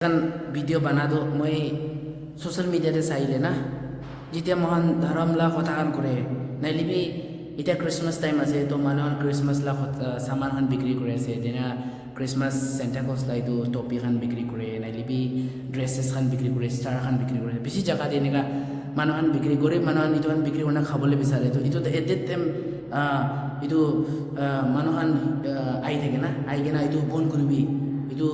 video' বনা দো মই social মিডিয়াতে চাইলে না যেতিয়া মহান ধৰ্মলা কথাখান কৰে নাইলিবি এতিয়া ক্ৰিছমাছ টাইম আছে তো মানুহৰ ক্ৰিছমাছ লা সামানখান বিক্ৰী কৰি আছে যেনে ক্ৰিছমাছ চেণ্টা ক্লজ লাইটো টপিখান বিক্ৰী কৰে নাইলিবি ড্ৰেছেছ খান বিক্ৰী কৰে ষ্টাৰ খান বিক্ৰী কৰে বেছি জাগাত এনেকা মানুহখান বিক্ৰী কৰি মানুহখান ইটোখান বিক্ৰী কৰি খাবলৈ বিচাৰে তো ইটো এট দ্যাট টাইম ইটো মানুহখান আহি থাকে না আহি কিনে ইটো বন্ধ কৰিবি ইটো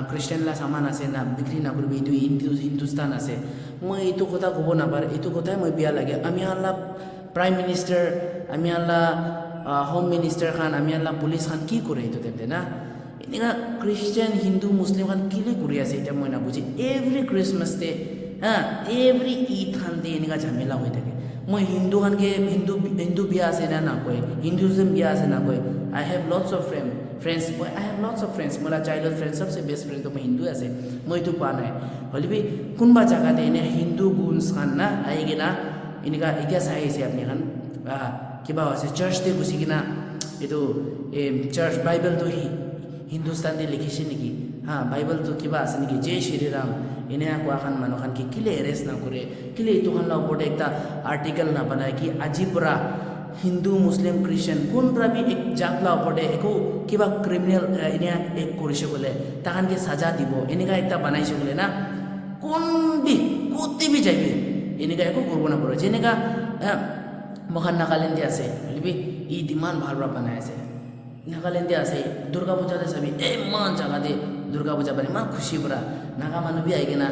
খ্ৰীষ্টান লা সামান আছে না বিক্ৰী নকৰিবি এইটো হিন্দুস্তান আছে মই এইটো কথা ক'ব নাপাৰ এইটো কথাই মই বেয়া লাগে আমি আল্লাহ প্ৰাইম মিনিষ্টাৰ আমি আল্লাহ হোম মিনিষ্টাৰ খান আমি আল্লাহ পুলিচ খান কি কৰে এইটো তেন্তে না এনেকুৱা খ্ৰীষ্টান হিন্দু মুছলিম খান কেলে কৰি আছে এতিয়া মই নাবুজি every Christmas day every Eid খান ডে এনেকুৱা ঝামেলা হৈ থাকে মই হিন্দু খানকে হিন্দু বিয়া আছে না নকয় হিন্দুইজম বিয়া আছে নকয় I have lots of friends I have lots of friends मोला childhood friends सबसे बेस्ट फ्रेंड तो मैं हिंदू আছে মই তো কোৱা নাই হলিবি কোনবা জায়গাতে এনে হিন্দু গুণস খান না আইগে না এনেকা এতিয়া চাই আছে আপনি খান কিবা আছে চার্চ তে গুছি কিনা এটো চার্চ বাইবেল তো হিন্দুস্তান দে লিখিছে নেকি বাইবেল তো কিবা আছে নেকি জয় শ্রী রাম এনে কোৱা খান মানুহ খান কি কিলে এৰেষ্ট না কৰে কিলে ইটো খান ওপৰত একটা আৰ্টিকেল না বনায় কি আজিপৰা हिंदू मुस्लिम क्रिश्चियन कोन प्राबी एक जातला ओपरते एको किबा क्रिमिनल इने एक करिसे बोले ताहान के सजा दिबो एनेका एकटा बनाइसे बोले ना कोन बि कोति बि जाइबे एनेका एको करबो ना परो जेनेका মহান নাগালেণ্ডে আছে লিবি ই দিমান ভালরা বানাই আছে নাগালেণ্ডে আছে দুর্গা পূজাতে সবই এই মান জায়গাতে দুর্গা পূজা বানি মা খুশি পরা নাগা মানুষ বি আইগে না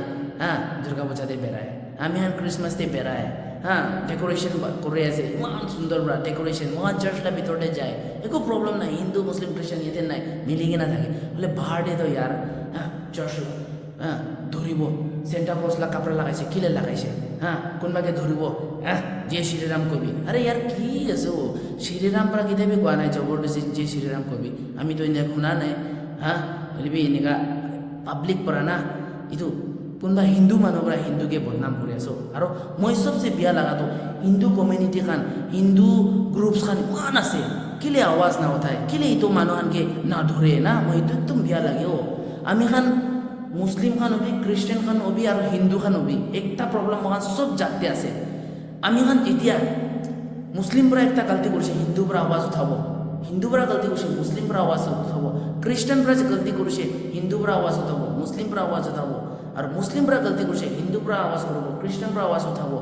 দুর্গা পূজাতে বেড়ায় আমি হান ক্রিসমাস তে বেড়ায় डेकोरेशन करे আছে ইমান সুন্দর বড় डेकोरेशन মহা চার্চলা ভিতরে যায় একো প্রবলেম নাই হিন্দু মুসলিম খ্রিস্টান এতে নাই মিলিগে না থাকে বলে বাহারে তো यार চার্চ ধরিব সেন্টা ক্লজলা কাপড় লাগাইছে কিলে লাগাইছে কোনবাকে ধরিব জয় শ্রীরাম কবি আরে यार কি আছে ও শ্রীরাম পরা কিতাবে কোয়া নাই জবরদস্তি জয় শ্রীরাম কবি আমি তো ইনে শুনা নাই বলিবি এনেকা পাবলিক পরা না ইটো কোনবা হিন্দু মানুহরা হিন্দুকে বদনাম কৰি আছো আৰু মই সবচে বিয়া লাগা তো হিন্দু কমিউনিটি খান হিন্দু গ্ৰুপস খান মান আছে কিলে আওয়াজ না উঠায় কিলে ইটো মানুহনকে না ধরে না মই তো একদম বিয়া লাগে ও আমি খান মুসলিম খান হবি খ্রিস্টান খান হবি আৰু হিন্দু খান হবি একটা প্ৰবলেম মহান সব জাতি আছে আমি খান যেতিয়া মুসলিম পৰা একটা গলতি কৰিছে হিন্দু পৰা আওয়াজ উঠাব হিন্দু পৰা গলতি কৰিছে মুসলিম পৰা আওয়াজ উঠাব খ্ৰিস্টান পৰা গলতি কৰিছে হিন্দু পৰা আওয়াজ উঠাব মুসলিম পৰা আওয়াজ উঠাব আর মুসলিমরা গলতি করছে হিন্দুরা আওয়াজ করব খ্রিস্টানরা আওয়াজ উঠাব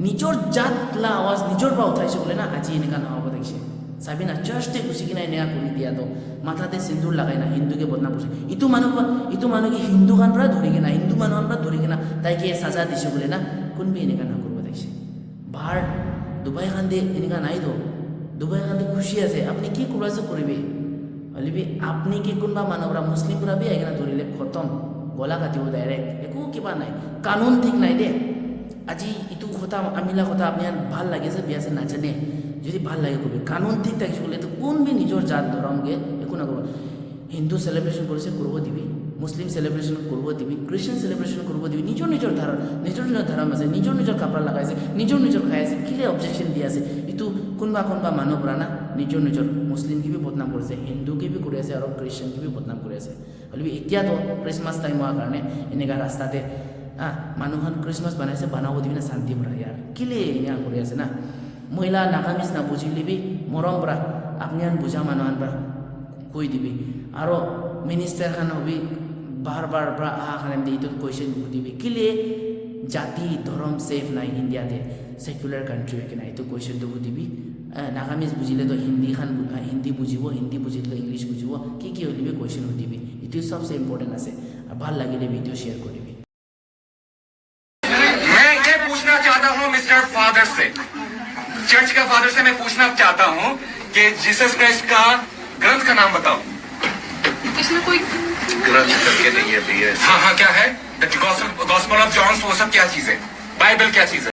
নিজর জাতলা আওয়াজ নিজর বা উঠাইছে বলে না আজি এনেকা নহব দেখছে চাবি না চার্চতে গুছি কিনা এনেকা কৰি দিয়া তো মাথাতে সিন্দুৰ লাগাই না হিন্দুকে বদনাম কৰছে ইটো মানুহ কি হিন্দু খান পৰা ধৰি কিনা হিন্দু মানুহৰ পৰা ধৰি কিনা তাইকে সাজা দিছে বলে না কোনবি এনেকা না করব দেখছে বাহার দুবাই খান দে এনেকা নাই তো দুবাই খান খুশি আছে আপনি কি কৰাছে কৰিবি হলিবি আপনি কি কোনবা মানুহৰা মুসলিম পৰা বি আইনা ধৰিলে খতম গলা কাটিব ডাইরেক্ট একো কিবা নাই কানুন ঠিক নাই দে আজি ইটো কথা আমিলা কথা আপনি ভাল লাগিছে বিয়াছে নাজানে যদি ভাল লাগে কবি কানুন ঠিক থাকিছে বলে তো কোন বি নিজর জাত ধরমকে একো না করব হিন্দু সেলিব্রেশন কৰিছে করব দিবি মুসলিম সেলিব্রেশন করব দিবি খ্রিস্টান সেলিব্রেশন করব দিবি নিজর ধর্ম আছে নিজর কাপড় লাগাইছে নিজর খাই আছে কিলে অবজেকশন দি আছে ইটো কোনবা মানুহ পৰা না নিজৰ মুসলিমকে বি বদনাম কৰিছে হিন্দুকে বি কৰি আছে আৰু খ্ৰিস্টানকে বি বদনাম কৰি আছে হলিবি এতিয়া তো ক্ৰিসমাস টাইম হোৱাৰ কাৰণে এনেকা ৰাস্তাতে মানুহখন ক্ৰিসমাস বনাইছে বনাব দিবি না শান্তি পৰা यार কিলে এনে কৰি আছে না মহিলা নাকামিজ না বুঝিলিবি মৰম পৰা আপনি বুঝা মানুহন পৰা কৈ দিবি আৰু মিনিষ্টাৰ খান হবি বাৰ পৰা খান এইটো কুৱেশ্যন সুধিবি কিলে জাতি ধৰ্ম সেফ নাই ইণ্ডিয়াতে সেকুলাৰ কান্ট্ৰি হয় কিনা এইটো কুৱেশ্যনটো সুধিবি নাগামিজ বুঝিলে তো হিন্দী বুঝিব হিন্দী বুঝিলে ইংলিশ বুঝিব কি হলিবি কুৱেশ্যন সুধিবি এইটো সবচে ইম্পর্টেন্ট আছে ভাল লাগিলে ভিডিও শেয়ার করিবি मैं ये पूछना चाहता हूँ मिस्टर फादर से चर्च का फादर से मैं पूछना चाहता हूँ कि जीसस क्राइस्ट का ग्रंथ का नाम बताओ इसमें कोई ग्रंथ करके नहीं है हाँ क्या है द गॉस्पेल ऑफ जॉन वो सब क्या चीज है बाइबल क्या चीज है